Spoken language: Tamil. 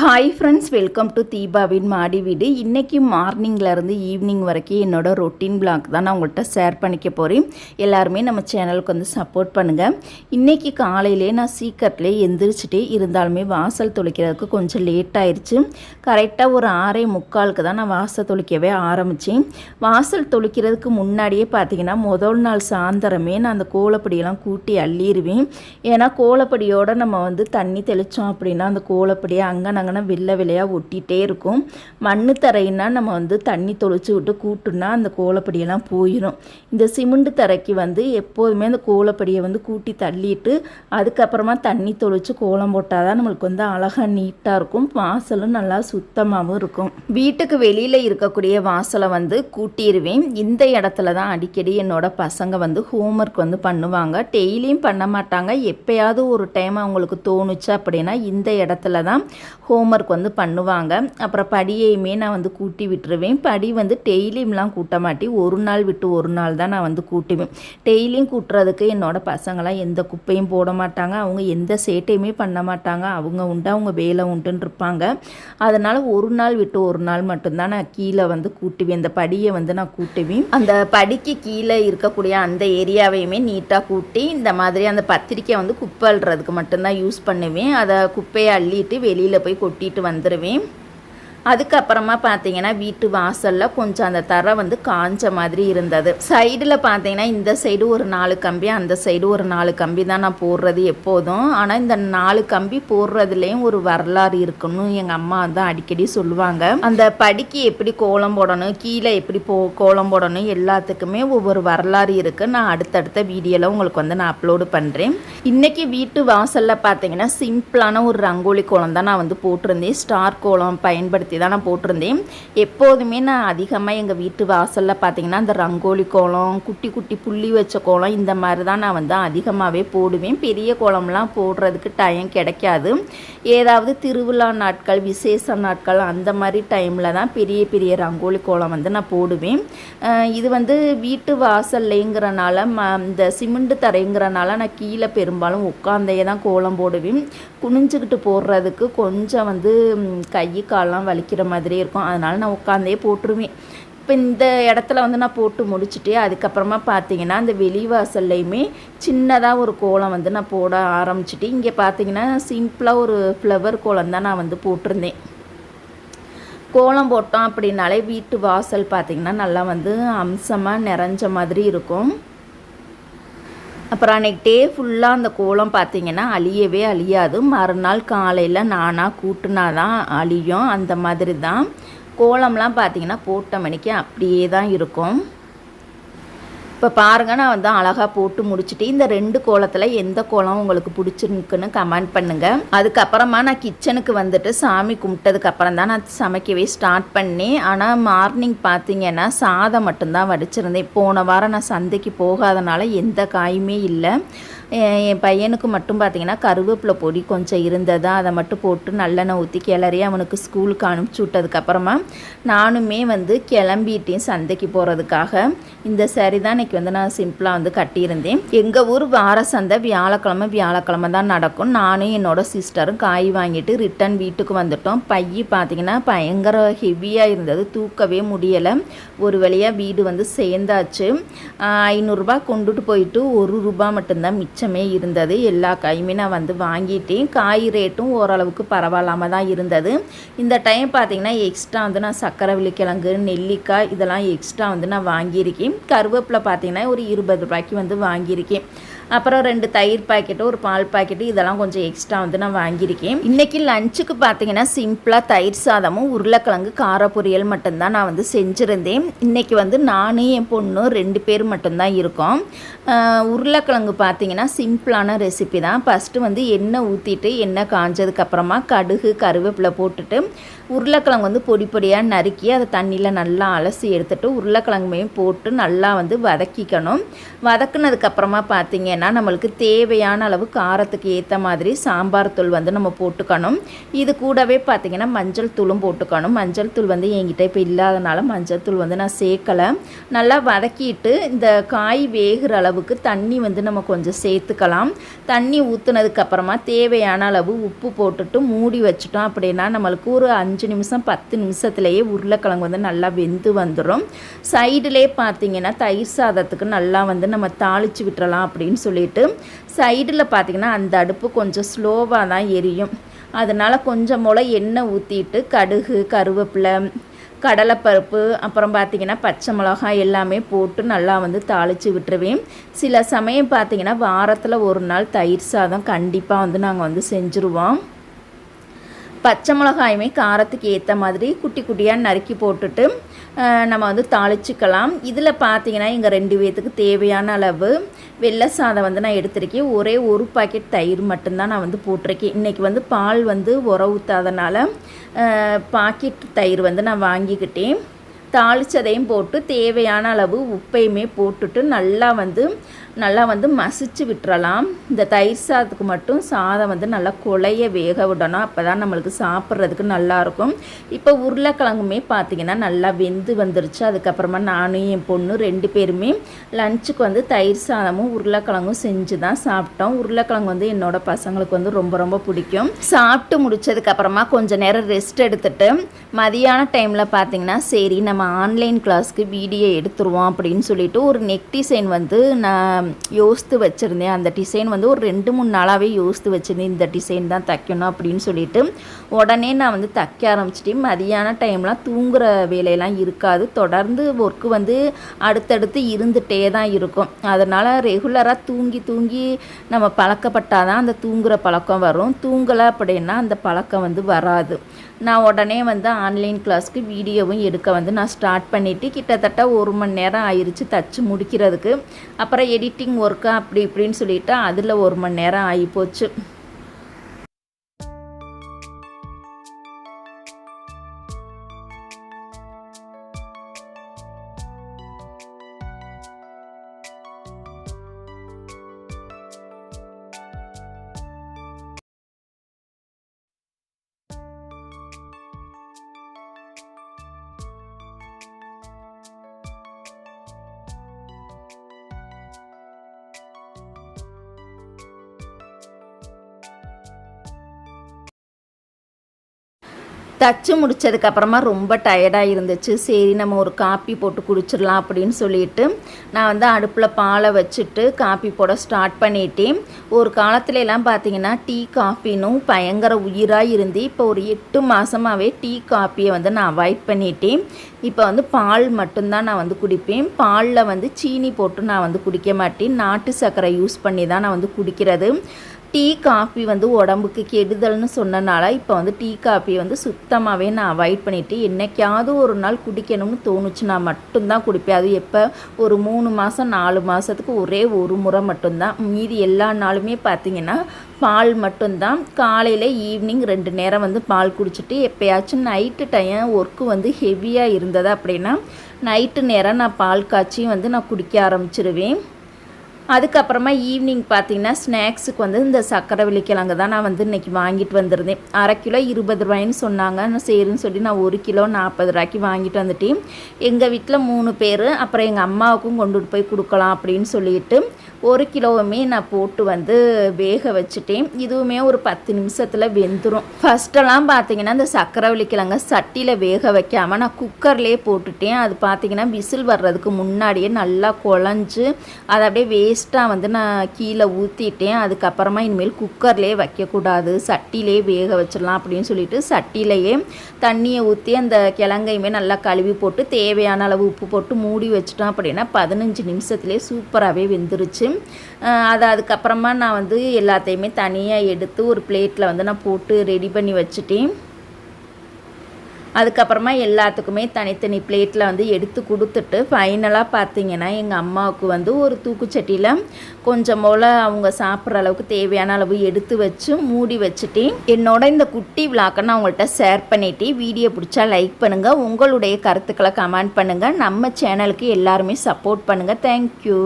ஹாய் ஃப்ரெண்ட்ஸ், வெல்கம் டு தீபாவின் மாடி வீடு. இன்றைக்கி மார்னிங்லேருந்து ஈவினிங் வரைக்கும் என்னோடய ரொட்டீன் பிளாக் தான் நான் உங்கள்கிட்ட ஷேர் பண்ணிக்க போகிறேன். எல்லாருமே நம்ம சேனலுக்கு வந்து சப்போர்ட் பண்ணுங்கள். இன்றைக்கி காலையிலே நான் சீக்கிரத்துலேயே எந்திரிச்சிட்டே இருந்தாலுமே வாசல் தொளிக்கிறதுக்கு கொஞ்சம் லேட் ஆயிடுச்சு. கரெக்டாக ஒரு 6:45 தான் நான் வாசல் தொளிக்கவே ஆரம்பித்தேன். வாசல் தொளிக்கிறதுக்கு முன்னாடியே பார்த்திங்கன்னா முதல் நாள் சாயந்தரமே நான் அந்த கோலப்படியெல்லாம் கூட்டி அள்ளிடுவேன். ஏன்னா கோலப்படியோடு நம்ம வந்து தண்ணி தெளித்தோம் அப்படின்னா அந்த கோலப்படியை அங்கே வெள்ளை வெள்ளையாக ஒட்டிகிட்டே இருக்கும். மண் தரைன்னா நம்ம வந்து தண்ணி தொளிச்சு விட்டு கூட்டுனா அந்த கோலப்படியெல்லாம் போயிடும். இந்த சிமெண்ட் தரைக்கு வந்து எப்போதுமே அந்த கோலப்படியை வந்து கூட்டி தள்ளிட்டு அதுக்கப்புறமா தண்ணி தொளிச்சு கோலம் போட்டால் தான் நம்மளுக்கு வந்து அழகாக நீட்டாக இருக்கும். வாசலும் நல்லா சுத்தமாகவும் இருக்கும். வீட்டுக்கு வெளியில் இருக்கக்கூடிய வாசலை வந்து கூட்டிடுவேன். இந்த இடத்துல தான் அடிக்கடி என்னோட பசங்க வந்து ஹோம்ஒர்க் வந்து பண்ணுவாங்க. டெய்லியும் பண்ண மாட்டாங்க. எப்போயாவது ஒரு டைம் அவங்களுக்கு தோணுச்சு அப்படின்னா இந்த இடத்துல தான் ஹோம்ஒர்க் வந்து பண்ணுவாங்க. அப்புறம் படியையுமே நான் வந்து கூட்டி விட்டுருவேன். படி வந்து டெய்லியும்லாம் கூட்ட மாட்டேன். ஒரு நாள் விட்டு ஒரு நாள் தான் நான் வந்து கூட்டுவேன். டெய்லியும் கூட்டுறதுக்கு என்னோடய பசங்களாம் எந்த குப்பையும் போட மாட்டாங்க. அவங்க எந்த சேட்டையுமே பண்ண மாட்டாங்க. அவங்க உண்டு, அவங்க வேலை உண்டுன்னு இருப்பாங்க. அதனால் ஒரு நாள் விட்டு ஒரு நாள் மட்டும்தான் நான் கீழே வந்து கூட்டுவேன். இந்த படியை வந்து நான் கூட்டுவேன். அந்த படிக்கு கீழே இருக்கக்கூடிய அந்த ஏரியாவையுமே நீட்டாக கூட்டி இந்த மாதிரி அந்த பத்திரிக்கை வந்து குப்பை அள்ளுறதுக்கு மட்டும்தான் யூஸ் பண்ணுவேன். அதை குப்பையை அள்ளிட்டு வெளியில் போய் கொட்டிட்டு வந்துடுவேன். அதுக்கப்புறமா பார்த்தீங்கன்னா வீட்டு வாசலில் கொஞ்சம் அந்த தரை வந்து காஞ்ச மாதிரி இருந்தது. சைடில் பார்த்தீங்கன்னா இந்த சைடு ஒரு 4 கம்பி, அந்த சைடு ஒரு 4 கம்பி தான் நான் போடுறது எப்போதும். ஆனால் இந்த 4 கம்பி போடுறதுலேயும் ஒரு வரலாறு இருக்குன்னு எங்கள் அம்மா தான் அடிக்கடி சொல்லுவாங்க. அந்த படிக்கு எப்படி கோலம் போடணும், கீழே எப்படி கோலம் போடணும், எல்லாத்துக்குமே ஒவ்வொரு வரலாறு இருக்குது. நான் அடுத்தடுத்த வீடியோவில் உங்களுக்கு வந்து நான் அப்லோடு பண்ணுறேன். இன்றைக்கி வீட்டு வாசலில் பார்த்தீங்கன்னா சிம்பிளான ஒரு ரங்கோலி கோலம் தான் நான் வந்து போட்டிருந்தேன். ஸ்டார் கோலம் பயன்படுத்தி தான் நான் போட்டிருந்தேன். எப்போதுமே நான் அதிகமாக எங்கள் வீட்டு வாசலில் பார்த்தீங்கன்னா அந்த ரங்கோலி கோலம், குட்டி குட்டி புள்ளி வச்ச கோலம் இந்த மாதிரி தான் நான் வந்து அதிகமாகவே போடுவேன். பெரிய கோலம்லாம் போடுறதுக்கு டைம் கிடைக்காது. ஏதாவது திருவிழா நாட்கள், விசேஷ நாட்கள் அந்த மாதிரி டைமில் தான் பெரிய பெரிய ரங்கோலி கோலம் வந்து நான் போடுவேன். இது வந்து வீட்டு வாசல்லைங்கிறனால இந்த சிமெண்ட் தரைங்கிறனால நான் கீழே பெரும்பாலும் உட்காந்தே தான் கோலம் போடுவேன். குனிஞ்சுக்கிட்டு போடுறதுக்கு கொஞ்சம் வந்து கை காலெலாம் வலிக்கிற மாதிரி இருக்கும். அதனால் நான் உட்காந்தே போட்டுருவேன். இப்போ இந்த இடத்துல வந்து நான் போட்டு முடிச்சுட்டு அதுக்கப்புறமா பார்த்தீங்கன்னா அந்த வெளிவாசல்லையுமே சின்னதாக ஒரு கோலம் வந்து நான் போட ஆரம்பிச்சுட்டு இங்கே பார்த்தீங்கன்னா சிம்பிளாக ஒரு ஃப்ளவர் கோலம் தான் நான் வந்து போட்டிருந்தேன். கோலம் போட்டோம் அப்படின்னாலே வீட்டு வாசல் பார்த்திங்கன்னா நல்லா வந்து அம்சமாக நிறைஞ்ச மாதிரி இருக்கும். அப்புறம் அன்றைக்கி டே ஃபுல்லாக அந்த கோலம் பார்த்திங்கன்னா அழியவே அழியாது. மறுநாள் காலையில் நானாக கூட்டினா தான் அழியும். அந்த மாதிரி தான் கோலம்லாம் பார்த்திங்கன்னா போட்ட மணிக்கு அப்படியே தான் இருக்கும். இப்போ பாருங்கள், நான் வந்து அழகாக போட்டு முடிச்சுட்டு இந்த 2 கோலத்தில் எந்த கோலம் உங்களுக்கு பிடிச்சிருக்குன்னு கமெண்ட் பண்ணுங்கள். அதுக்கப்புறமா நான் கிச்சனுக்கு வந்துட்டு சாமி கும்பிட்டதுக்கப்புறம் தான் நான் சமைக்கவே ஸ்டார்ட் பண்ணேன். ஆனால் மார்னிங் பார்த்திங்கன்னா சாதம் மட்டும்தான் வடிச்சிருந்தேன். போன வாரம் நான் சந்தைக்கு போகாதனால எந்த காயுமே இல்லை. என் பையனுக்கு மட்டும் பார்த்திங்கன்னா கருவேப்பிலை பொடி கொஞ்சம் இருந்ததா அதை மட்டும் போட்டு நல்லெண்ணெய் ஊற்றி கிளறி அவனுக்கு ஸ்கூலுக்கு அனுப்பிச்சி விட்டதுக்கப்புறமா நானுமே வந்து கிளம்பிட்டேன் சந்தைக்கு போகிறதுக்காக. இந்த சாரி தான் இன்றைக்கி வந்து நான் சிம்பிளாக வந்து கட்டியிருந்தேன். எங்கள் ஊர் வார சந்தை வியாழக்கிழமை தான் நடக்கும். நானும் என்னோடய சிஸ்டரும் காய் வாங்கிட்டு ரிட்டன் வீட்டுக்கு வந்துட்டோம். பைய பார்த்திங்கன்னா பயங்கர ஹெவியாக இருந்தது, தூக்கவே முடியலை. ஒரு வழியாக வீடு வந்து சேர்ந்தாச்சு. 500 ரூபா கொண்டுட்டு போயிட்டு ₹1 மட்டும்தான் மிச்சமே இருந்தது. எல்லா காயுமே நான் வந்து வாங்கிட்டேன். காய் ரேட்டும் ஓரளவுக்கு பரவாயில்லாமல் தான் இருந்தது. இந்த டைம் பார்த்திங்கன்னா எக்ஸ்ட்ரா வந்து நான் சக்கரவள்ளி கிழங்கு, நெல்லிக்காய் இதெல்லாம் எக்ஸ்ட்ரா வந்து நான் வாங்கியிருக்கேன். கருவேப்பிலை பார்த்திங்கன்னா ஒரு ₹20 வந்து வாங்கியிருக்கேன். அப்புறம் 2 தயிர் பாக்கெட்டு, ஒரு பால் பாக்கெட்டு இதெல்லாம் கொஞ்சம் எக்ஸ்ட்ரா வந்து நான் வாங்கியிருக்கேன். இன்றைக்கி லஞ்சுக்கு பார்த்தீங்கன்னா சிம்பிளாக தயிர் சாதமும் உருளைக்கிழங்கு கார பொரியல் மட்டும்தான் நான் வந்து செஞ்சுருந்தேன். இன்றைக்கி வந்து நானும் என் பொண்ணு 2 பேர் மட்டும்தான் இருக்கோம். உருளைக்கிழங்கு பார்த்தீங்கன்னா சிம்பிளான ரெசிபி தான். ஃபஸ்ட்டு வந்து எண்ணெய் ஊற்றிட்டு எண்ணெய் காஞ்சதுக்கப்புறமா கடுகு கருவேப்பிலை போட்டுட்டு உருளைக்கிழங்கு வந்து பொடி பொடியாக நறுக்கி அதை தண்ணியில் நல்லா அலசி எடுத்துகிட்டு உருளைக்கிழங்குமே போட்டு நல்லா வந்து வதக்கிக்கணும். வதக்குனதுக்கப்புறமா பார்த்தீங்க பார்த்திங்கன்னா நம்மளுக்கு தேவையான அளவு காரத்துக்கு ஏற்ற மாதிரி சாம்பார் தூள் வந்து நம்ம போட்டுக்கணும். இது கூடவே பார்த்திங்கன்னா மஞ்சள் தூளும் போட்டுக்கணும். மஞ்சள் தூள் வந்து என்கிட்ட இப்போ இல்லாதனால மஞ்சள் தூள் வந்து நான் சேர்க்கலை. நல்லா வதக்கிட்டு இந்த காய் வேகிற அளவுக்கு தண்ணி வந்து நம்ம கொஞ்சம் சேர்த்துக்கலாம். தண்ணி ஊற்றுனதுக்கப்புறமா தேவையான அளவு உப்பு போட்டுட்டு மூடி வச்சுட்டோம் அப்படின்னா நம்மளுக்கு ஒரு 5 நிமிஷம் 10 நிமிஷத்துலேயே உருளைக்கிழங்கு வந்து நல்லா வெந்து வந்துடும். சைடுலே பார்த்திங்கன்னா தயிர் சாதத்துக்கு நல்லா வந்து நம்ம தாளித்து விட்டுறலாம் அப்படின்னு சொல்லிட்டு சைடில் பார்த்திங்கன்னா அந்த அடுப்பு கொஞ்சம் ஸ்லோவாக தான் எரியும். அதனால் கொஞ்சம் போல் எண்ணெய் ஊற்றிட்டு கடுகு, கருவேப்பிலை, கடலைப்பருப்பு, அப்புறம் பார்த்திங்கன்னா பச்சை மிளகாய் எல்லாமே போட்டு நல்லா வந்து தாளித்து விட்டுருவேன். சில சமயம் பார்த்திங்கன்னா வாரத்தில் ஒரு நாள் தயிர் சாதம் கண்டிப்பாக வந்து நாங்கள் வந்து செஞ்சுருவோம். பச்சை மிளகாயுமே காரத்துக்கு ஏற்ற மாதிரி குட்டி குட்டியாக நறுக்கி போட்டுட்டு நம்ம வந்து தாளிச்சிக்கலாம். இதில் பார்த்திங்கன்னா எங்கள் 2 பேர்த்துக்கு தேவையான அளவு வெள்ளை சாதம் வந்து நான் எடுத்திருக்கேன். ஒரே ஒரு பாக்கெட் தயிர் மட்டும்தான் நான் வந்து போட்டிருக்கேன். இன்றைக்கி வந்து பால் வந்து உர ஊற்றாதனால பாக்கெட் தயிர் வந்து நான் வாங்கிக்கிட்டேன். தாளித்ததையும் போட்டு தேவையான அளவு உப்பையுமே போட்டுட்டு நல்லா வந்து மசிச்சு விட்டுறலாம். இந்த தயிர் சாதத்துக்கு மட்டும் சாதம் வந்து நல்லா குழைய வேக விடணும். அப்போ தான் நம்மளுக்கு சாப்பிட்றதுக்கு நல்லாயிருக்கும். இப்போ உருளைக்கிழங்குமே பார்த்திங்கன்னா நல்லா வெந்து வந்துருச்சு. அதுக்கப்புறமா நானும் என் பொண்ணு 2 பேருமே லஞ்சுக்கு வந்து தயிர் சாதமும் உருளைக்கிழங்கும் செஞ்சு தான் சாப்பிட்டோம். உருளைக்கிழங்கு வந்து என்னோடய பசங்களுக்கு வந்து ரொம்ப ரொம்ப பிடிக்கும். சாப்பிட்டு முடிச்சதுக்கப்புறமா கொஞ்சம் நேரம் ரெஸ்ட் எடுத்துட்டு மதியான டைமில் பார்த்திங்கன்னா சரி நம்ம ஆன்லைன் கிளாஸ்க்கு வீடியோ எடுத்துருவோம் அப்படின்னு சொல்லிட்டு ஒரு நெக் டிசைன் வந்து நான் யோசித்து வச்சுருந்தேன். அந்த டிசைன் வந்து ஒரு 2-3 நாளாகவே யோசித்து வச்சுருந்தேன். இந்த டிசைன் தான் தைக்கணும் அப்படின்னு சொல்லிட்டு உடனே நான் வந்து தைக்க ஆரம்பிச்சிட்டேன். மதியான டைம்லாம் தூங்குகிற வேலையெல்லாம் இருக்காது. தொடர்ந்து ஒர்க்கு வந்து அடுத்தடுத்து இருந்துகிட்டே தான் இருக்கும். அதனால் ரெகுலராக தூங்கி நம்ம பழக்கப்பட்டால் தான் அந்த தூங்குகிற பழக்கம் வரும். தூங்கலை அப்படின்னா அந்த பழக்கம் வந்து வராது. நான் உடனே வந்து ஆன்லைன் கிளாஸ்க்கு வீடியோவும் எடுக்க வந்து நான் ஸ்டார்ட் பண்ணிவிட்டு கிட்டத்தட்ட 1 மணி நேரம் ஆயிடுச்சு தச்சு முடிக்கிறதுக்கு. அப்புறம் எடிட்டிங் ஒர்க்கு அப்படி இப்படின்னு சொல்லிவிட்டு அதில் 1 மணி நேரம் ஆகிப்போச்சு. தச்சு முடித்ததுக்கப்புறமா ரொம்ப டயர்டாக இருந்துச்சு. சரி நம்ம ஒரு காப்பி போட்டு குடிச்சிடலாம் அப்படின்னு சொல்லிட்டு நான் வந்து அடுப்பில் பாலை வச்சுட்டு காப்பி போட ஸ்டார்ட் பண்ணிட்டேன். ஒரு காலத்துலலாம் பார்த்திங்கன்னா டீ காஃபினும் பயங்கர உயிராக இருந்து இப்போ ஒரு 8 மாதமாகவே டீ காப்பியை வந்து நான் அவாய்ட் பண்ணிட்டேன். இப்போ வந்து பால் மட்டும்தான் நான் வந்து குடிப்பேன். பாலில் வந்து சீனி போட்டு நான் வந்து குடிக்க மாட்டேன். நாட்டு சர்க்கரை யூஸ் பண்ணி தான் நான் வந்து குடிக்கிறது. டீ காஃபி வந்து உடம்புக்கு கெடுதல்னு சொன்னனால இப்போ வந்து டீ காஃபி வந்து சுத்தமாகவே நான் அவாய்ட் பண்ணிவிட்டு என்றைக்காவது ஒரு நாள் குடிக்கணும்னு தோணுச்சுன்னா மட்டும்தான் குடிப்பேன். அது எப்போ ஒரு 3 மாதம் 4 மாதத்துக்கு ஒரே ஒரு முறை மட்டும்தான். மீதி எல்லா நாளுமே பார்த்திங்கன்னா பால் மட்டும்தான். காலையில் ஈவினிங் 2 நேரம் வந்து பால் குடிச்சிட்டு எப்போயாச்சும் நைட்டு டைம் ஒர்க்கு வந்து ஹெவியாக இருந்தது அப்படின்னா நைட்டு நேரம் நான் பால் காய்ச்சி வந்து நான் குடிக்க ஆரம்பிச்சிருவேன். அதுக்கப்புறமா ஈவினிங் பார்த்திங்கன்னா ஸ்நாக்ஸுக்கு வந்து இந்த சக்கரவள்ளி கிழங்கு தான் நான் வந்து இன்றைக்கி வாங்கிட்டு வந்திருந்தேன். 1/2 கிலோ 20 ரூபாய்ன்னு சொன்னாங்க. நான் சரின்னு சொல்லி நான் 1 கிலோ 40 ரூபாய்க்கு வாங்கிட்டு வந்துட்டேன். எங்கள் வீட்டில் 3 பேர், அப்புறம் எங்கள் அம்மாவுக்கும் கொண்டுட்டு போய் கொடுக்கலாம் அப்படின்னு சொல்லிட்டு 1 கிலோவுமே நான் போட்டு வந்து வேக வச்சுட்டேன். இதுவுமே ஒரு 10 நிமிஷத்தில் வெந்துடும். ஃபஸ்ட்டெல்லாம் பார்த்திங்கன்னா இந்த சக்கரவள்ளி கிழங்க சட்டியில் வேக வைக்காமல் நான் குக்கர்லேயே போட்டுட்டேன். அது பார்த்திங்கன்னா விசில் வர்றதுக்கு முன்னாடியே நல்லா குழஞ்சு அதை அப்படியே வேஸ்ட்டாக வந்து நான் கீழே ஊற்றிட்டேன். அதுக்கப்புறமா இனிமேல் குக்கர்லேயே வைக்கக்கூடாது, சட்டிலே வேக வச்சிடலாம் அப்படின்னு சொல்லிட்டு சட்டிலேயே தண்ணியை ஊற்றி அந்த கிழங்கையுமே நல்லா கழுவி போட்டு தேவையான அளவு உப்பு போட்டு மூடி வச்சிட்டோம் அப்படின்னா 15 நிமிஷத்துலேயே சூப்பராகவே வெந்துருச்சு. அதுக்கப்புறமா நான் வந்து எல்லாத்தையுமே தனியாக எடுத்து ஒரு பிளேட்டில் வந்து நான் போட்டு ரெடி பண்ணி வச்சுட்டேன். அதுக்கப்புறமா எல்லாத்துக்குமே தனித்தனி பிளேட்டில் வந்து எடுத்து கொடுத்துட்டு ஃபைனலாக பார்த்திங்கன்னா எங்கள் அம்மாவுக்கு வந்து ஒரு தூக்குச்சட்டியில் கொஞ்சம் போல் அவங்க சாப்பிட்ற அளவுக்கு தேவையான அளவு எடுத்து வச்சு மூடி வச்சுட்டேன். என்னோட இந்த குட்டி விளாக்கை நான் உங்கள்கிட்ட ஷேர் பண்ணிவிட்டு வீடியோ பிடிச்சா லைக் பண்ணுங்கள், உங்களுடைய கருத்துக்களை கமெண்ட் பண்ணுங்கள், நம்ம சேனலுக்கு எல்லாருமே சப்போர்ட் பண்ணுங்கள். தேங்க்யூ.